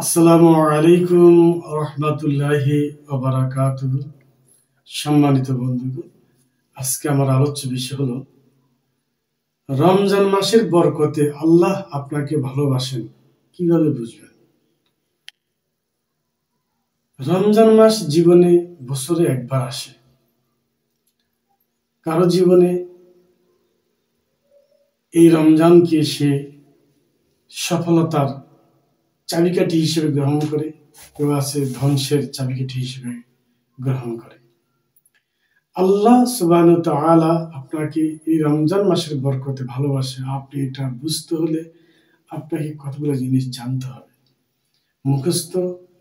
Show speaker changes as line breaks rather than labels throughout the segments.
আসসালামু আলাইকুম রহমতুল্লাহি ওবারাকাতুহু। সম্মানিত বন্ধুগণ, আজকে আমার আলোচ্য বিষয় হলো রমজান মাসের বরকতে আল্লাহ আপনাকে ভালোবাসেন কিভাবে বুঝবেন। রমজান মাস জীবনে বছরে একবার আসে। কারো জীবনে এই রমজানকে সে সফলতার চাবিকাঠি হিসেবে গ্রহণ করে, কেউ আছে ধ্বংসের চাবিকাঠি হিসেবে গ্রহণ করে। আল্লাহ সুবহানাহু ওয়া তাআলা আপনাকে এই রমজান মাসের বরকতে ভালোবাসে। আপনি এটা বুঝতে হলে আপনাকে কতগুলো জিনিস জানতে হবে। মুখস্থ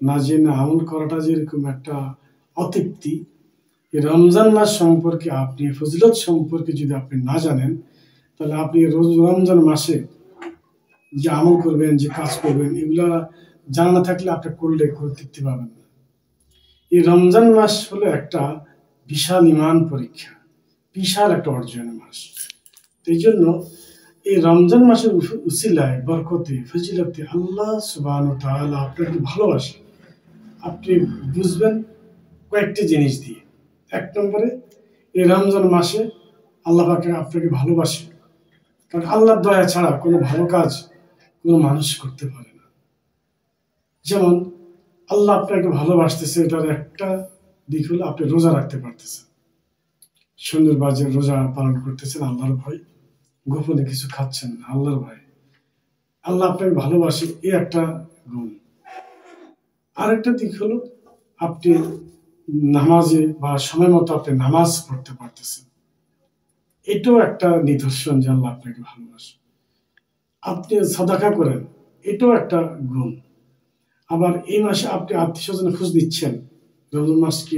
না জেনে আমল করাটা যেরকম একটা অতৃপ্তি, এই রমজান মাস সম্পর্কে আপনি ফজিলত সম্পর্কে যদি আপনি না জানেন, তাহলে আপনি রোজ রমজান মাসে যে আমল করবেন, যে কাজ করবেন, এগুলা জানা না থাকলে আপনি করলে কোনো তৃপ্তি পাবেন না। এই রমজান মাস হলো একটা বিশাল ইমান পরীক্ষা, বিশাল একটা অর্জনের মাস। এই জন্য এই রমজান মাসের উসিলায় বরকতে ফজিলতে আল্লাহ সুবহানাহু ওয়া তাআলা আপনাকে ভালোবাসে। আপনি বুঝবেন কয়েকটি জিনিস দিয়ে। এক নম্বরে, এই রমজান মাসে আল্লাহ পাক আপনাকে ভালোবাসে, কারণ আল্লাহর দয়া ছাড়া কোনো ভালো কাজ কোনো মানুষ করতে পারে না। যেমন আল্লাহ আপনাকে ভালোবাসতেছে, এটার একটা দিক হলো আপনি রোজা রাখতে পারতেছেন, সুন্দর বাজে রোজা পালন করতেছেন আল্লাহর ভয়, গোপনে কিছু খাচ্ছেন আল্লাহর ভয়। আল্লাহ আপনাকে ভালোবাসে, এই একটা গুণ। আরেকটা দিক হলো আপনি নামাজে বা সময় মতো আপনি নামাজ পড়তে পারতেছেন, এটাও একটা নিদর্শন যে আল্লাহ আপনাকে ভালোবাসে। আপনি সাদাকা করেন, এটাও একটা গুণ। আবার এই মাসে আপনি আত্মীয় স্বজনের খোঁজ দিচ্ছেন রমজান মাসকে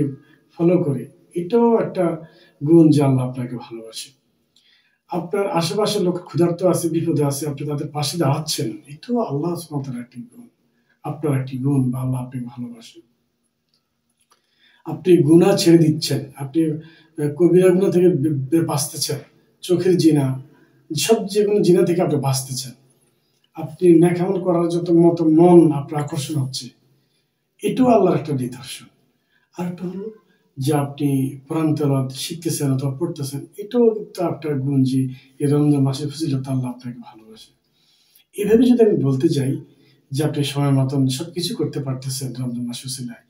ফলো করে, এটাও একটা গুণ যে আল্লাহ আপনাকে ভালোবাসে। আপনার আশেপাশের লোক ক্ষুধার্ত আছে, বিপদে আছে, আপনি তাদের পাশে দাঁড়াচ্ছেন, এটাও আল্লাহ সুবহানাহু ওয়া তাআলার একটি গুণ, আপনার একটি গুণ, বা আল্লাহ আপনাকে ভালোবাসেন। আপনি গুনাহ ছেড়ে দিচ্ছেন, আপনি কবিরা গুনাহ থেকে বাঁচতেছেন, চোখের জিনা, সব যে কোনো জিনা থেকে আপনি বাঁচতেছেন। আপনি নেক আমল করার মতো মন আপনার আকর্ষণ হচ্ছে, এটাও আল্লাহর একটা নিদর্শন। আরেকটা হলো যে আপনি কোরআন তেলাওয়াত শিখতেছেন অথবা পড়তেছেন, এটাও কিন্তু আপনার গুণ যে এই রমজান মাসের ফজিলত আল্লাহ আপনাকে ভালোবাসে। এভাবে যদি আমি বলতে যাই যে আপনি সময় মতন সবকিছু করতে পারতেছেন রমজান মাস উসিলায়,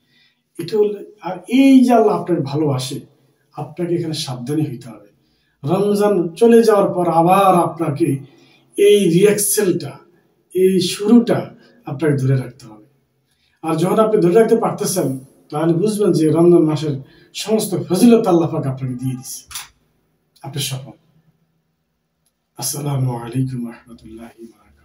এটা হলো। আর এই যে আল্লাহ আপনাকে ভালোবাসে, আপনাকে এখানে সাবধানী হইতে হবে। রমজান চলে যাওয়ার পর আবার আপনাকে এই রিয়াকসেলটা, এই শুরুটা আপনাকে ধরে রাখতে হবে। আর যখন আপনি ধরে রাখতে পারতেছেন, তাহলে বুঝবেন যে রমজান মাসের সমস্ত ফজিলত আল্লাহ পাক আপনাকে দিয়ে দিচ্ছে, আপনি সফল। আসসালামু আলাইকুম রহমতুল্লাহি ওয়া বারাকাতুহু।